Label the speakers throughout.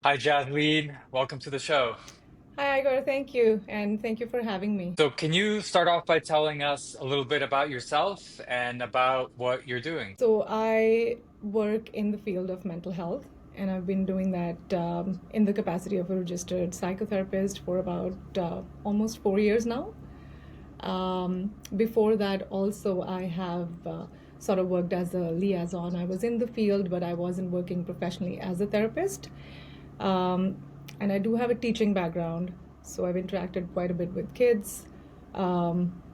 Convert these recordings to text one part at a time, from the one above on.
Speaker 1: Hi, Jasleen. Welcome to the show.
Speaker 2: Hi, Igor. Thank you. And thank you for having me.
Speaker 1: So, can you start off by telling us a little bit about yourself and about what you're doing?
Speaker 2: So, I work in the field of mental health, and I've been doing that in the capacity of a registered psychotherapist for about almost 4 years now. Before that, also, I have sort of worked as a liaison. I was in the field, but I wasn't working professionally as a therapist. Um, and I do have a teaching background, so I've interacted quite a bit with kids,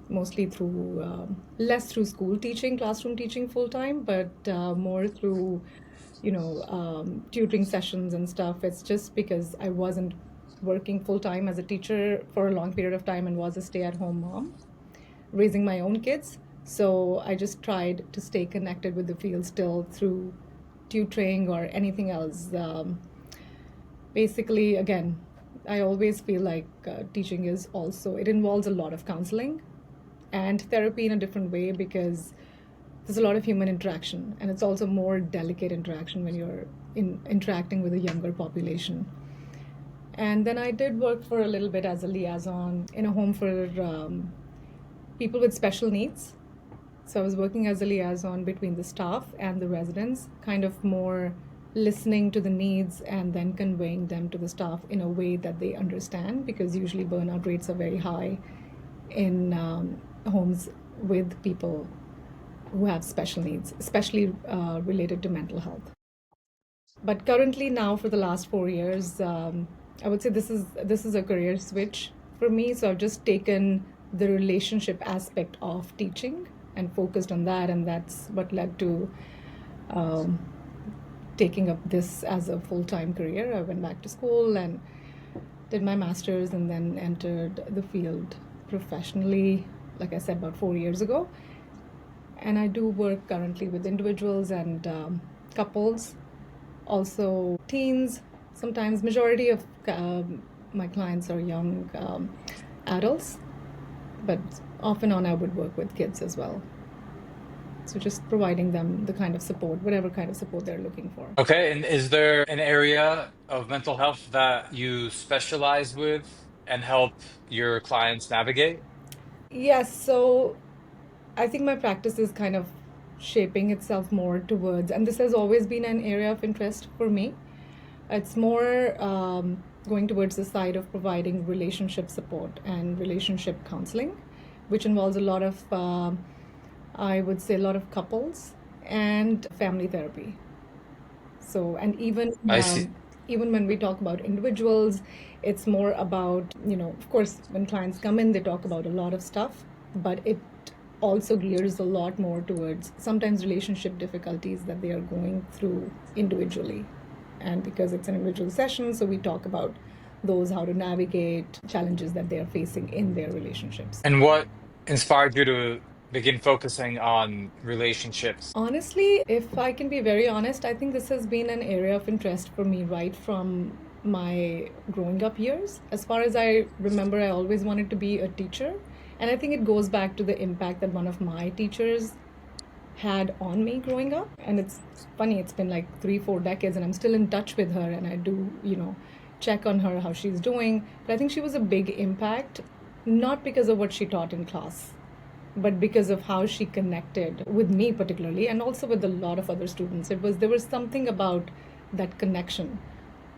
Speaker 2: mostly through less through school teaching, classroom teaching full time, but more through, tutoring sessions and stuff. It's just because I wasn't working full time as a teacher for a long period of time and was a stay at home mom raising my own kids. So I just tried to stay connected with the field still through tutoring or anything else. Basically, again, I always feel like teaching is also, it involves a lot of counseling and therapy in a different way because there's a lot of human interaction and it's also more delicate interaction when you're interacting with a younger population. And then I did work for a little bit as a liaison in a home for people with special needs. So I was working as a liaison between the staff and the residents, kind of more listening to the needs and then conveying them to the staff in a way that they understand because usually burnout rates are very high in homes with people who have special needs, especially related to mental health. But currently now for the last 4 years, I would say this is a career switch for me. So I've just taken the relationship aspect of teaching and focused on that, and that's what led to um, taking up this as a full-time career. I went back to school and did my master's and then entered the field professionally, like I said, about 4 years ago. And I do work currently with individuals and couples, also teens. Sometimes majority of my clients are young adults, but off and on I would work with kids as well. So just providing them the kind of support, whatever kind of support they're looking for.
Speaker 1: Okay, and is there an area of mental health that you specialize with and help your clients navigate?
Speaker 2: Yes, so I think my practice is kind of shaping itself more towards, and this has always been an area of interest for me. It's more going towards the side of providing relationship support and relationship counseling, which involves a lot of, I would say, a lot of couples and family therapy. So, and
Speaker 1: I see.
Speaker 2: even when we talk about individuals, it's more about, of course, when clients come in, they talk about a lot of stuff, but it also gears a lot more towards sometimes relationship difficulties that they are going through individually. And because it's an individual session, so we talk about those, how to navigate challenges that they are facing in their relationships.
Speaker 1: And what inspired you to begin focusing on relationships?
Speaker 2: Honestly, if I can be very honest, I think this has been an area of interest for me right from my growing up years. As far as I remember, I always wanted to be a teacher. And I think it goes back to the impact that one of my teachers had on me growing up. And it's funny, it's been like 3, 4 decades, and I'm still in touch with her, and I do, check on her, how she's doing. But I think she was a big impact, not because of what she taught in class, but because of how she connected with me particularly and also with a lot of other students. There was something about that connection.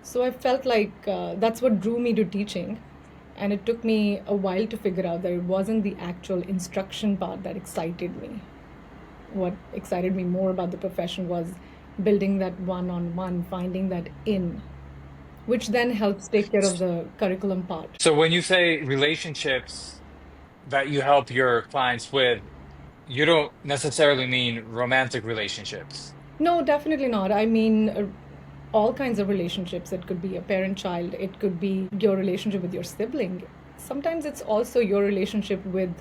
Speaker 2: So I felt like that's what drew me to teaching, and it took me a while to figure out that it wasn't the actual instruction part that excited me. What excited me more about the profession was building that one-on-one, finding that in, which then helps take care of the curriculum part.
Speaker 1: So, when you say relationships that you help your clients with, you don't necessarily mean romantic relationships.
Speaker 2: No, definitely not. I mean, all kinds of relationships. It could be a parent child, it could be your relationship with your sibling. Sometimes it's also your relationship with,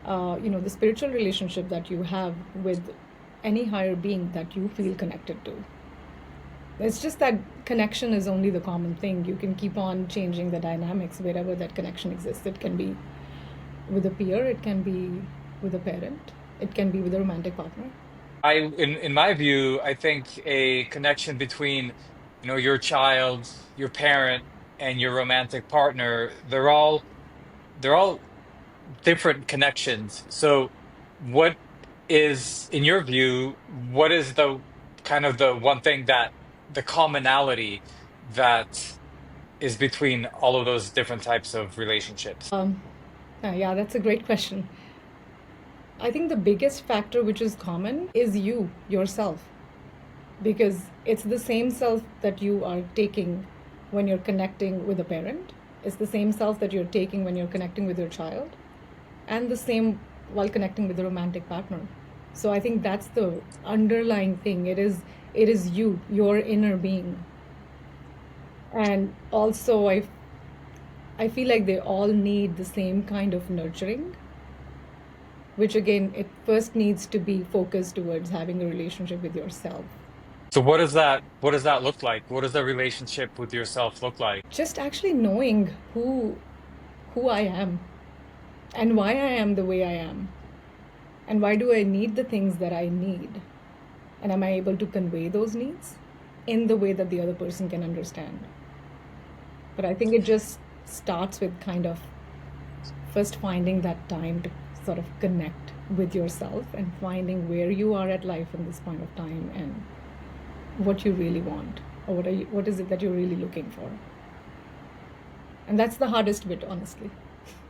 Speaker 2: the spiritual relationship that you have with any higher being that you feel connected to. It's just that connection is only the common thing. You can keep on changing the dynamics wherever that connection exists. It can be with a peer, it can be with a parent, it can be with a romantic partner.
Speaker 1: In my view, I think a connection between your child, your parent, and your romantic partner, they're all different connections. So what is, in your view, what is the kind of the one thing that the commonality that is between all of those different types of relationships?
Speaker 2: Yeah, that's a great question. I think the biggest factor which is common is you, yourself, because it's the same self that you are taking when you're connecting with a parent. It's the same self that you're taking when you're connecting with your child, and the same while connecting with a romantic partner. So I think that's the underlying thing. It is you, your inner being. And also I feel like they all need the same kind of nurturing, which again, it first needs to be focused towards having a relationship with yourself.
Speaker 1: So what does that look like? What does the relationship with yourself look like?
Speaker 2: Just actually knowing who I am and why I am the way I am, and why do I need the things that I need, and am I able to convey those needs in the way that the other person can understand. But I think it just starts with kind of first finding that time to sort of connect with yourself and finding where you are at life in this point of time and what you really want, or what is it that you're really looking for. And that's the hardest bit, honestly.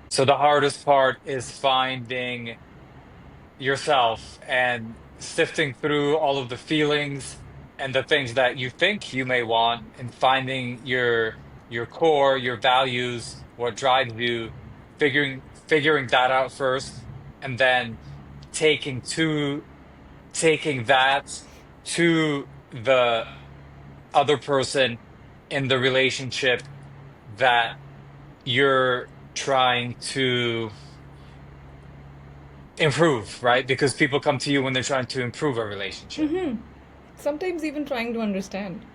Speaker 1: So the hardest part is finding yourself and sifting through all of the feelings and the things that you think you may want, and finding your core, your values, what drives you, figuring that out first, and then taking to taking that to the other person in the relationship that you're trying to improve, right? Because people come to you when they're trying to improve a relationship.
Speaker 2: Sometimes even trying to understand.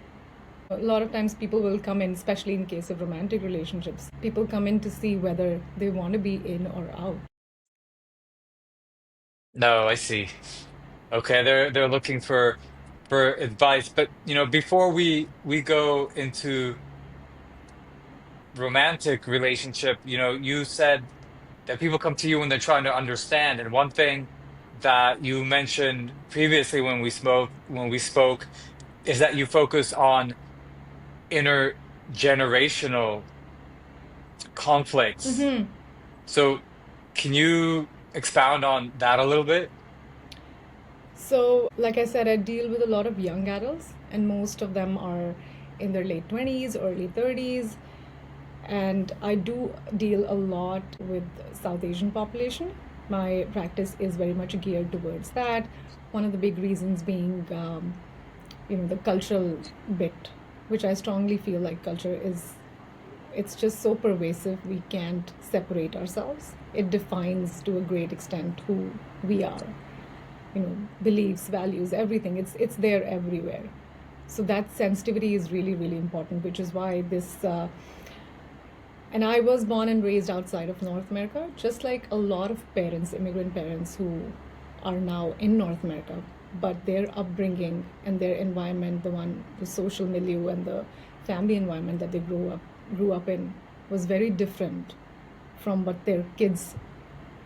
Speaker 2: A lot of times people will come in, especially in case of romantic relationships, people come in to see whether they want to be in or out.
Speaker 1: No, I see. Okay, they're looking for advice, but before we go into romantic relationship, you said that people come to you when they're trying to understand, and one thing that you mentioned previously when we spoke is that you focus on intergenerational conflicts. So, can you expound on that a little bit?
Speaker 2: So, like I said, I deal with a lot of young adults, and most of them are in their late 20s, early 30s. And I do deal a lot with South Asian population. My practice is very much geared towards that. One of the big reasons being, the cultural bit, which I strongly feel like culture is, it's just so pervasive, we can't separate ourselves. It defines to a great extent who we are. Beliefs, values, everything. It's there everywhere. So that sensitivity is really, really important, which is why this. And I was born and raised outside of North America, just like a lot of parents, immigrant parents who are now in North America, but their upbringing and their environment, the social milieu and the family environment that they grew up in, was very different from what their kids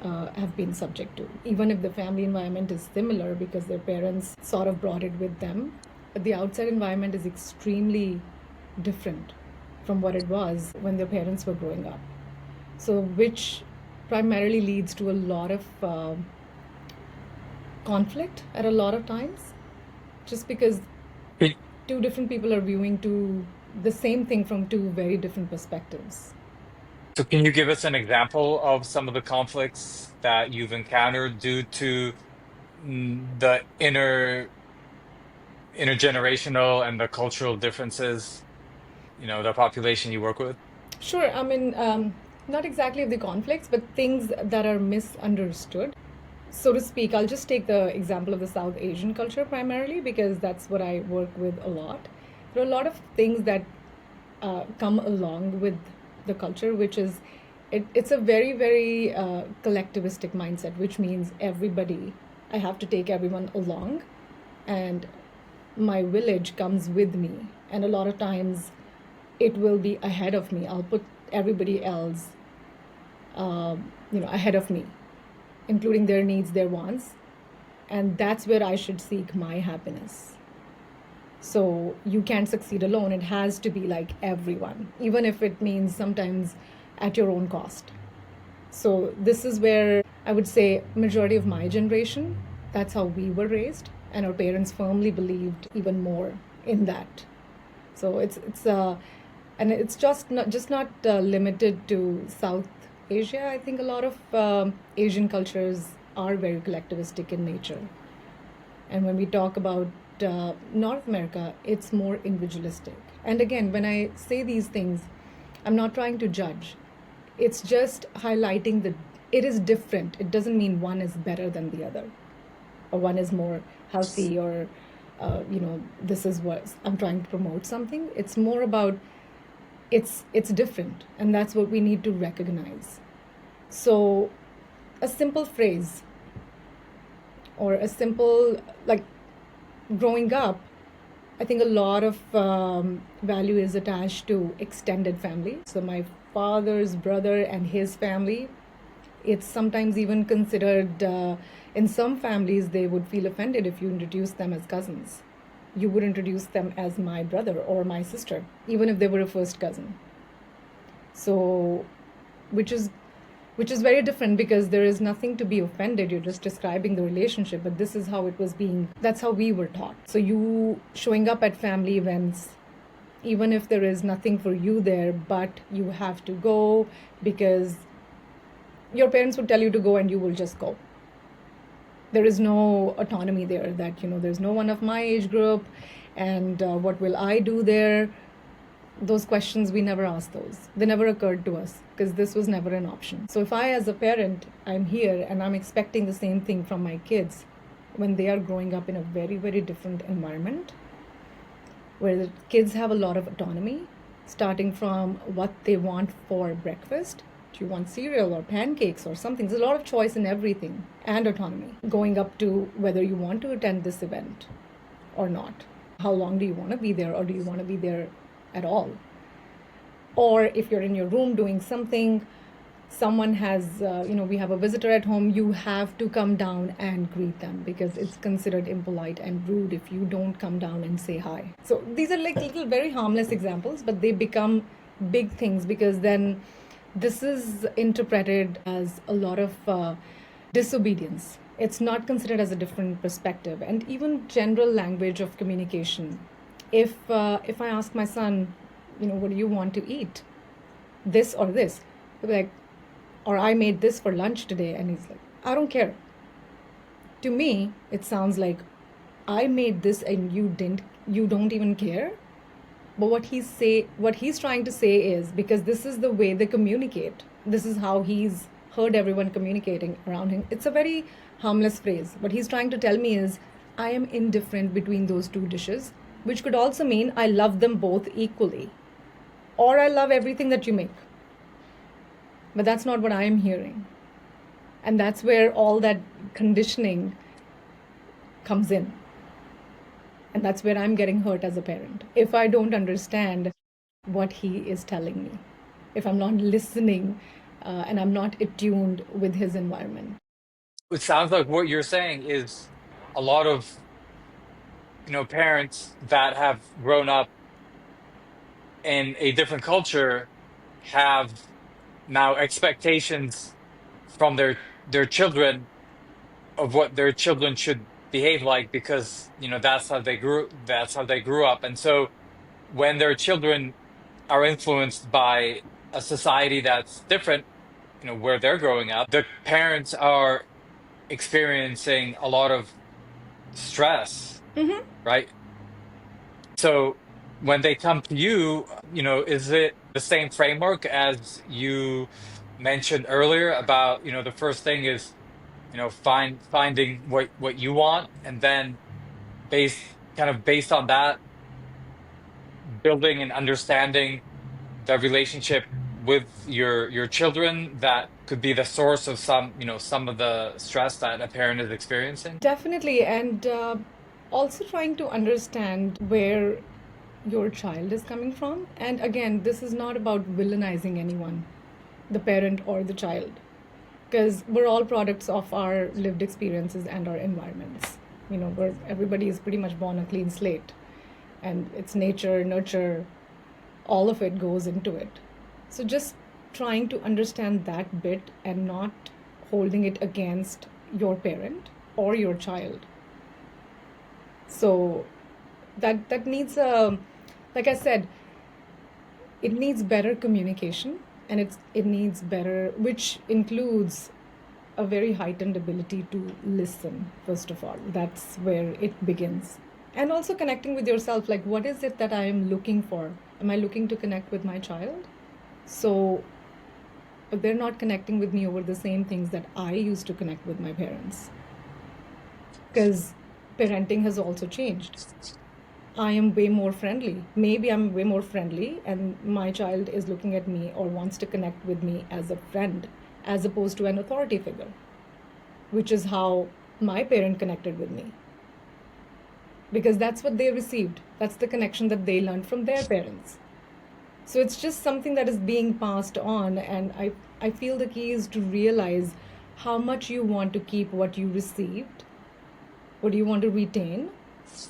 Speaker 2: have been subject to. Even if the family environment is similar because their parents sort of brought it with them, but the outside environment is extremely different from what it was when their parents were growing up. So, which primarily leads to a lot of conflict at a lot of times, just because
Speaker 1: Can-
Speaker 2: two different people are viewing the same thing from two very different perspectives.
Speaker 1: So, can you give us an example of some of the conflicts that you've encountered due to the intergenerational and the cultural differences, the population you work with?
Speaker 2: Sure, I mean, not exactly of the conflicts, but things that are misunderstood, so to speak. I'll just take the example of the South Asian culture primarily because that's what I work with a lot. There are a lot of things that come along with the culture, which is it's a very, very collectivistic mindset, which means everybody, I have to take everyone along, and my village comes with me, and a lot of times it will be ahead of me. I'll put everybody else, ahead of me, including their needs, their wants, and that's where I should seek my happiness. So you can't succeed alone. It has to be like everyone, even if it means sometimes at your own cost. So this is where I would say majority of my generation, that's how we were raised, and our parents firmly believed even more in that. So and it's just not limited to South Asia. I think a lot of Asian cultures are very collectivistic in nature. And when we talk about North America, it's more individualistic. And again, when I say these things, I'm not trying to judge. It's just highlighting that it is different. It doesn't mean one is better than the other, or one is more healthy, or this is what I'm trying to promote something. It's more about it's different, and that's what we need to recognize. So a simple phrase, or a simple, like, growing up, I think a lot of value is attached to extended family. So my father's brother and his family, it's sometimes even considered, in some families, they would feel offended if you introduce them as cousins. You would introduce them as my brother or my sister, even if they were a first cousin. So, which is which is very different, because there is nothing to be offended. You're just describing the relationship, but this is how it was being, that's how we were taught. So you showing up at family events, even if there is nothing for you there, but you have to go because your parents would tell you to go and you will just go. There is no autonomy there, that there's no one of my age group, and what will I do there. Those questions, we never asked those. They never occurred to us, because this was never an option. So if I, as a parent, I'm here and I'm expecting the same thing from my kids when they are growing up in a very, very different environment, where the kids have a lot of autonomy, starting from what they want for breakfast. Do you want cereal or pancakes or something? There's a lot of choice in everything, and autonomy. Going up to whether you want to attend this event or not. How long do you want to be there, or do you want to be there at all? Or if you're in your room doing something, someone has, we have a visitor at home, you have to come down and greet them, because it's considered impolite and rude if you don't come down and say hi. So these are like little very harmless examples, but they become big things, because then this is interpreted as a lot of disobedience. It's not considered as a different perspective, and even general language of communication. If I ask my son, what do you want to eat, this or this, he'll be like, or I made this for lunch today, and he's like, I don't care. To me, it sounds like, I made this and you don't even care. But what he's trying to say is, because this is the way they communicate, this is how he's heard everyone communicating around him. It's a very harmless phrase. What he's trying to tell me is, I am indifferent between those two dishes, which could also mean I love them both equally, or I love everything that you make. But that's not what I am hearing. And that's where all that conditioning comes in. And that's where I'm getting hurt as a parent. If I don't understand what he is telling me, if I'm not listening, and I'm not attuned with his environment.
Speaker 1: It sounds like what you're saying is a lot of, parents that have grown up in a different culture have now expectations from their children of what their children should behave like, because that's how they grew up. And so when their children are influenced by a society that's different, where they're growing up, the parents are experiencing a lot of stress,
Speaker 2: Mm-hmm.
Speaker 1: right? So when they come to you, is it the same framework as you mentioned earlier about, the first thing is, finding what you want, and then based on that, building and understanding the relationship with your children that could be the source of some of the stress that a parent is experiencing?
Speaker 2: Definitely. And Also trying to understand where your child is coming from. And again, this is not about villainizing anyone, the parent or the child, because we're all products of our lived experiences and our environments. Everybody is pretty much born a clean slate, and it's nature, nurture, all of it goes into it. So just trying to understand that bit and not holding it against your parent or your child. So that needs a, like I said, it needs better communication, and it needs better, which includes a very heightened ability to listen. First of all, that's where it begins. And also connecting with yourself, like, what is it that I am looking for? Am I looking to connect with my child? So but they're not connecting with me over the same things that I used to connect with my parents, because parenting has also changed. I am way more friendly. Maybe I'm way more friendly, and my child is looking at me or wants to connect with me as a friend, as opposed to an authority figure, which is how my parent connected with me, because that's what they received. That's the connection that they learned from their parents. So it's just something that is being passed on, and I feel the key is to realize how much you want to keep what you received, what do you want to retain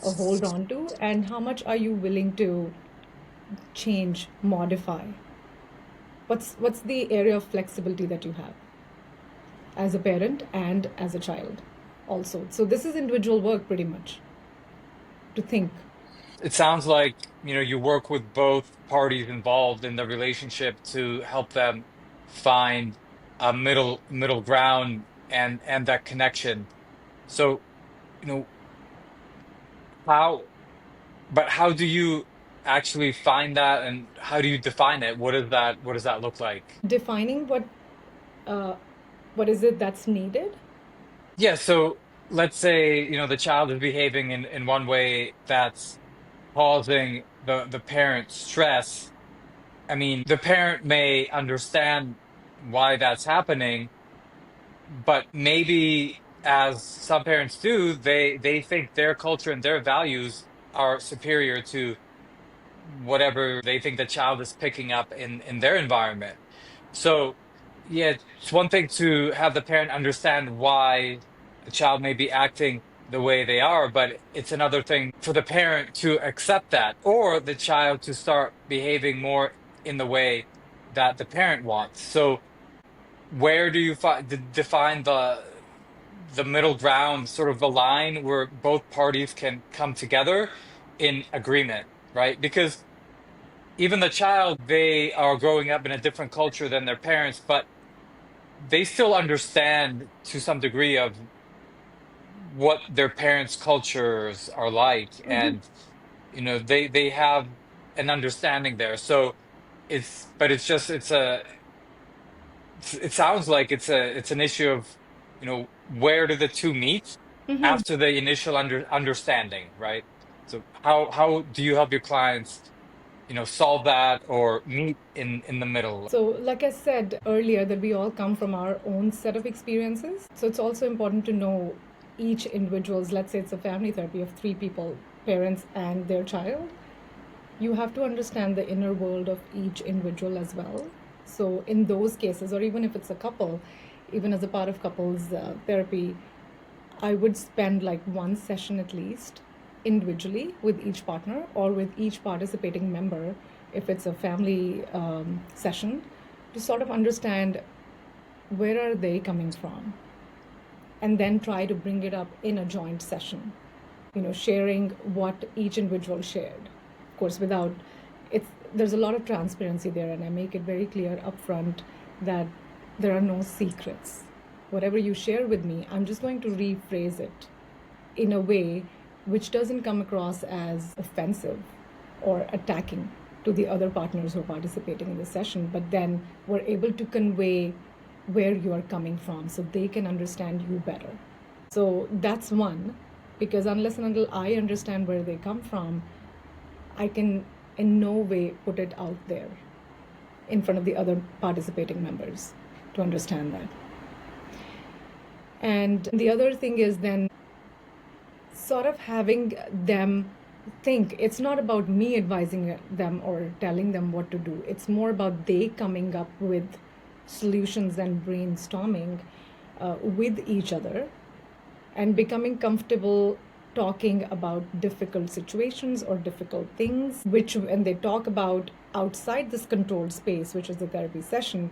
Speaker 2: or hold on to, and how much are you willing to change, modify. What's the area of flexibility that you have as a parent and as a child also. So this is individual work pretty much, to think.
Speaker 1: It sounds like, you work with both parties involved in the relationship to help them find a middle ground and that connection. So, you know, how but how do you actually find that, and how do you define it? What does that look like?
Speaker 2: Defining uh, what is it that's needed.
Speaker 1: Yeah, so let's say, the child is behaving in one way that's causing the parent stress. I mean, the parent may understand why that's happening, but maybe, as some parents do, they think their culture and their values are superior to whatever they think the child is picking up in their environment. So, yeah, it's one thing to have the parent understand why the child may be acting the way they are, but it's another thing for the parent to accept that, or the child to start behaving more in the way that the parent wants. So, where do you define the middle ground, sort of the line where both parties can come together in agreement, right? Because even the child, they are growing up in a different culture than their parents, but they still understand to some degree of what their parents' cultures are like, and they have an understanding there. So it's just it sounds like it's an issue of, where do the two meet
Speaker 2: Mhm.
Speaker 1: after the initial understanding, right? So how do you help your clients, solve that or meet in the middle?
Speaker 2: So, like I said earlier, that we all come from our own set of experiences. So, it's also important to know each individual's, let's say it's a family therapy of three people, parents and their child. You have to understand the inner world of each individual as well. So, in those cases, or even if it's a couple, even as a part of couples therapy, I would spend like one session at least individually with each partner or with each participating member, if it's a family session, to sort of understand where are they coming from, and then try to bring it up in a joint session, sharing what each individual shared. Of course, without it's there's a lot of transparency there, and I make it very clear upfront that there are no secrets. Whatever you share with me, I'm just going to rephrase it in a way which doesn't come across as offensive or attacking to the other partners who are participating in the session, but then we're able to convey where you are coming from so they can understand you better. So that's one, because unless and until I understand where they come from, I can in no way put it out there in front of the other participating members to understand that. And the other thing is then sort of having them think. It's not about me advising them or telling them what to do. It's more about they coming up with solutions and brainstorming with each other and becoming comfortable talking about difficult situations or difficult things, which when they talk about outside this controlled space, which is the therapy session,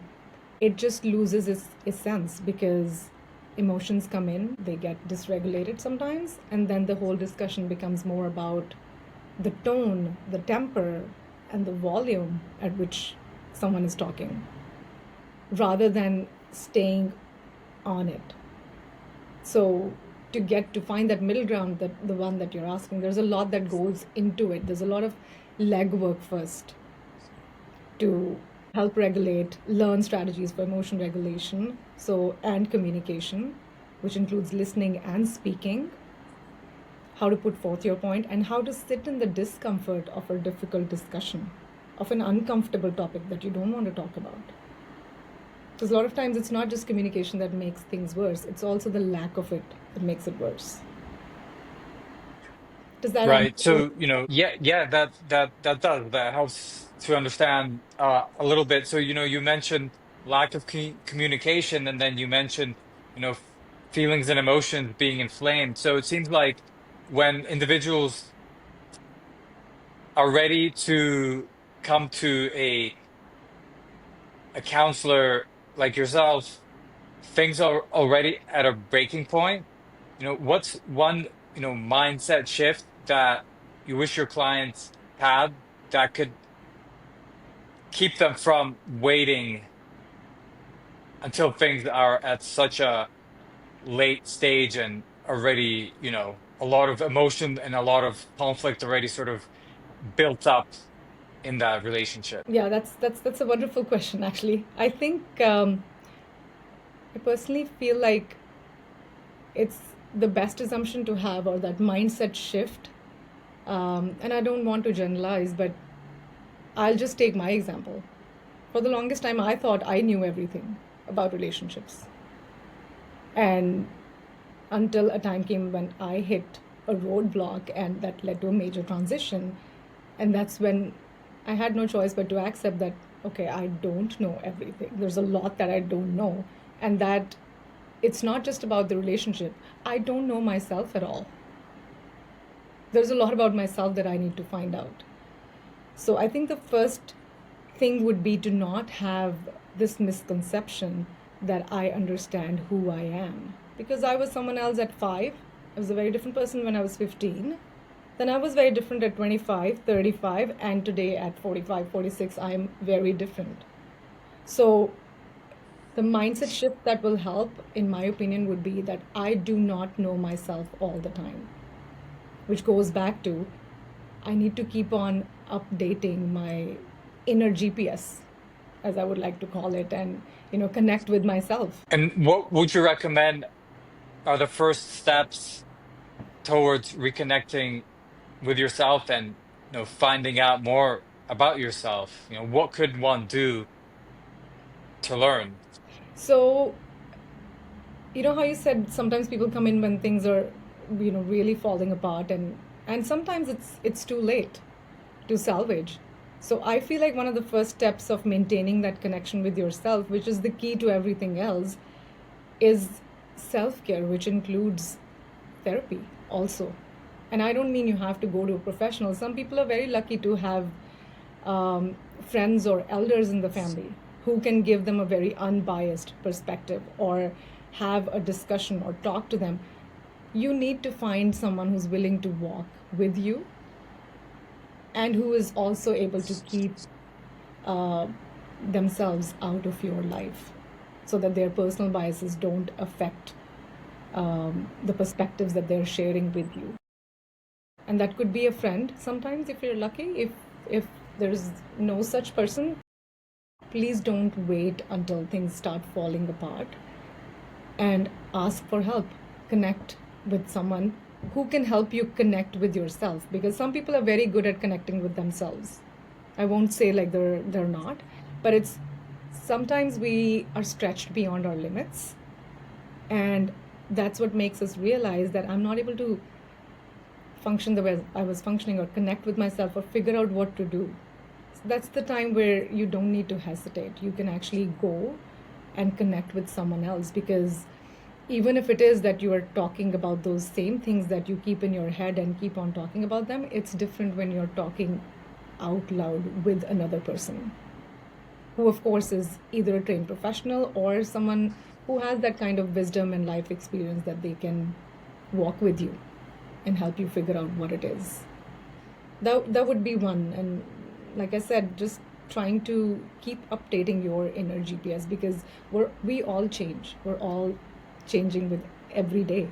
Speaker 2: it just loses its sense because emotions come in, they get dysregulated sometimes, and then the whole discussion becomes more about the tone, the temper, and the volume at which someone is talking rather than staying on it. So to find that middle ground, that the one that you're asking, there's a lot that goes into it. There's a lot of legwork first to help regulate, learn strategies for emotion regulation, so and communication, which includes listening and speaking, how to put forth your point, and how to sit in the discomfort of a difficult discussion, of an uncomfortable topic that you don't want to talk about. Because a lot of times it's not just communication that makes things worse, it's also the lack of it that makes it worse. Does that
Speaker 1: Right.
Speaker 2: answer?
Speaker 1: So, yeah, that helps to understand a little bit. So, you mentioned lack of communication, and then you mentioned, feelings and emotions being inflamed. So it seems like when individuals are ready to come to a counselor like yourself, things are already at a breaking point. What's one, mindset shift that you wish your clients had that could keep them from waiting until things are at such a late stage and already, a lot of emotion and a lot of conflict already sort of built up in that relationship?
Speaker 2: Yeah, that's a wonderful question. Actually, I think I personally feel like it's the best assumption to have, or that mindset shift. And I don't want to generalize, but I'll just take my example. For the longest time, I thought I knew everything about relationships. And until a time came when I hit a roadblock, and that led to a major transition. And that's when I had no choice but to accept that, okay, I don't know everything. There's a lot that I don't know. And that it's not just about the relationship. I don't know myself at all. There's a lot about myself that I need to find out. So I think the first thing would be to not have this misconception that I understand who I am. Because I was someone else at 5. I was a very different person when I was 15. Then I was very different at 25, 35, and today at 45, 46, I am very different. So the mindset shift that will help, in my opinion, would be that I do not know myself all the time, which goes back to I need to keep on updating my inner GPS, as I would like to call it, and connect with myself.
Speaker 1: And what would you recommend are the first steps towards reconnecting with yourself and finding out more about yourself? What could one do to learn?
Speaker 2: So, you know how you said sometimes people come in when things are, really falling apart, and sometimes it's too late to salvage. So I feel like one of the first steps of maintaining that connection with yourself, which is the key to everything else, is self-care, which includes therapy also. And I don't mean you have to go to a professional. Some people are very lucky to have friends or elders in the family who can give them a very unbiased perspective or have a discussion or talk to them. You need to find someone who's willing to walk with you and who is also able to keep uh, themselves out of your life so that their personal biases don't affect the perspectives that they're sharing with you. And that could be a friend sometimes if you're lucky. If there's no such person, please don't wait until things start falling apart, and ask for help. Connect with someone who can help you connect with yourself, because some people are very good at connecting with themselves. I won't say like they're not, but it's sometimes we are stretched beyond our limits, and that's what makes us realize that I'm not able to function the way I was functioning, or connect with myself, or figure out what to do. That's the time where you don't need to hesitate. You can actually go and connect with someone else, because even if it is that you are talking about those same things that you keep in your head and keep on talking about them, it's different when you're talking out loud with another person, who of course is either a trained professional or someone who has that kind of wisdom and life experience that they can walk with you and help you figure out what it is. That would be one. And like I said, just trying to keep updating your inner GPS, because we all change. We're all changing with every day.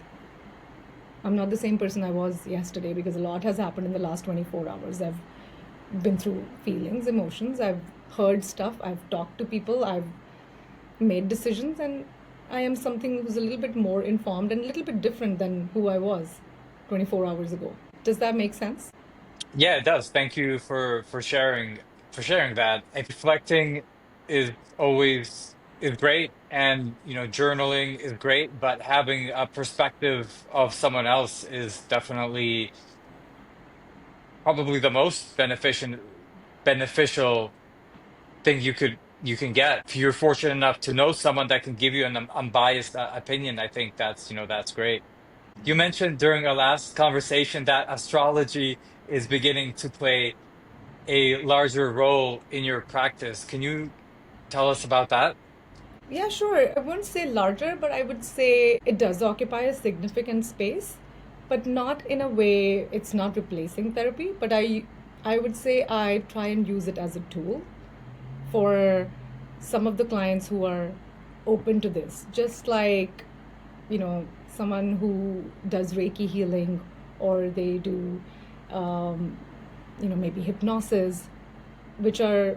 Speaker 2: I'm not the same person I was yesterday, because a lot has happened in the last 24 hours. I've been through feelings, emotions, I've heard stuff, I've talked to people, I've made decisions, and I am something who's a little bit more informed and a little bit different than who I was 24 hours ago. Does that make sense?
Speaker 1: Yeah, it does. Thank you for sharing that. And reflecting is always is great, and journaling is great, but having a perspective of someone else is definitely probably the most beneficial thing you can get. If you're fortunate enough to know someone that can give you an unbiased opinion, I think that's great. You mentioned during our last conversation that astrology is beginning to play a larger role in your practice. Can you tell us about that?
Speaker 2: Yeah, sure. I wouldn't say larger, but I would say it does occupy a significant space, but not in a way it's not replacing therapy. But I would say I try and use it as a tool for some of the clients who are open to this. Just like, someone who does Reiki healing, or they do, um, maybe hypnosis, which are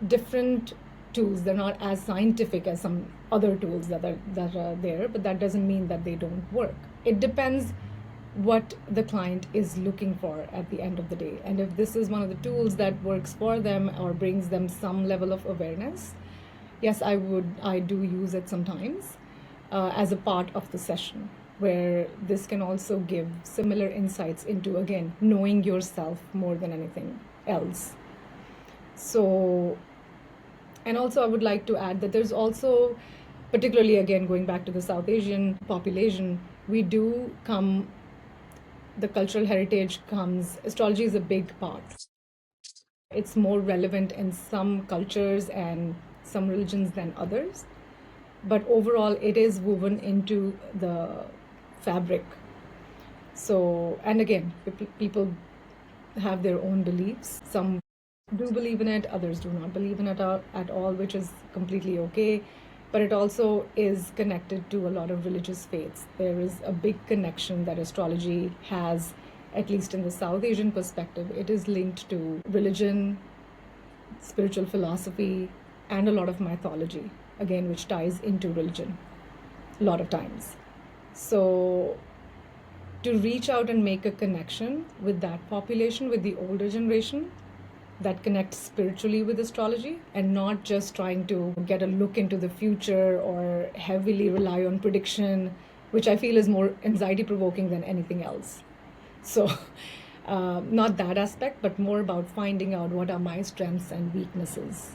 Speaker 2: different tools. They're not as scientific as some other tools that are there, but that doesn't mean that they don't work. It depends what the client is looking for at the end of the day. And if this is one of the tools that works for them or brings them some level of awareness, yes, I do use it sometimes as a part of the session, where this can also give similar insights into, again, knowing yourself more than anything else. So, and also I would like to add that there's also, particularly again going back to the South Asian population, we do come, the cultural heritage comes, astrology is a big part. It's more relevant in some cultures and some religions than others, but overall it is woven into the fabric. So, and again, people have their own beliefs. Some do believe in it, others do not believe in it at all, which is completely okay. But it also is connected to a lot of religious faiths. There is a big connection that astrology has, at least in the South Asian perspective. It is linked to religion, spiritual philosophy, and a lot of mythology, again, which ties into religion a lot of times. So, to reach out and make a connection with that population, with the older generation, that connects spiritually with astrology, and not just trying to get a look into the future or heavily rely on prediction, which I feel is more anxiety provoking than anything else. So, not that aspect, but more about finding out what are my strengths and weaknesses,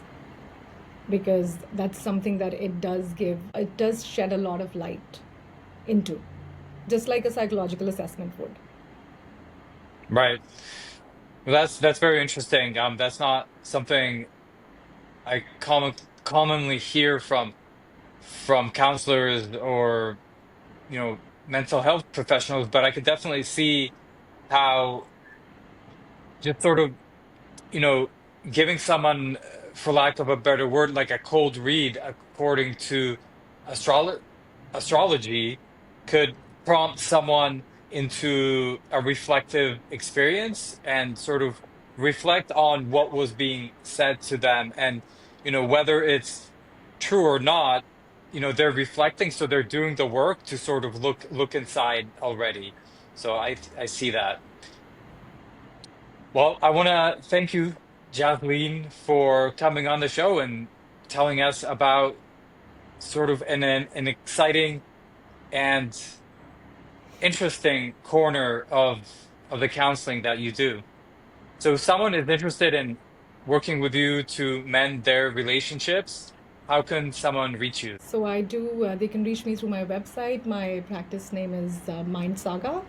Speaker 2: because that's something that it does shed a lot of light into, just like a psychological assessment would.
Speaker 1: Right. Well, that's very interesting. That's not something I commonly hear from counselors or mental health professionals, but I could definitely see how just sort of you know, giving someone, for lack of a better word, like a cold read according to astrolo astrology could prompt someone into a reflective experience and sort of reflect on what was being said to them. And, whether it's true or not, they're reflecting, so they're doing the work to sort of look inside already. So I see that. Well, I want to thank you, Jasleen, for coming on the show and telling us about sort of an exciting and interesting corner of the counseling that you do. So if someone is interested in working with you to mend their relationships, how can someone reach you?
Speaker 2: So I do, they can reach me through my website. My practice name is MyndSaga.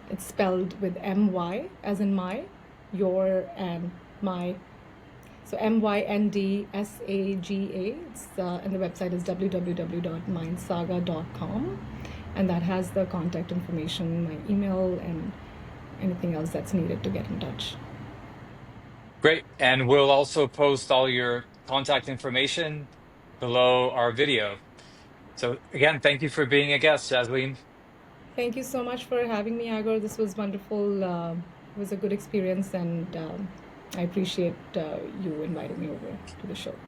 Speaker 2: It's spelled with M-Y, as in my, your, and my. So MyndSaga. And the website is www.mindsaga.com. And that has the contact information, my email, and anything else that's needed to get in touch.
Speaker 1: Great. And we'll also post all your contact information below our video. So again, thank you for being a guest, Jasleen.
Speaker 2: Thank you so much for having me, Igor. This was wonderful. It was a good experience, and I appreciate you inviting me over to the show.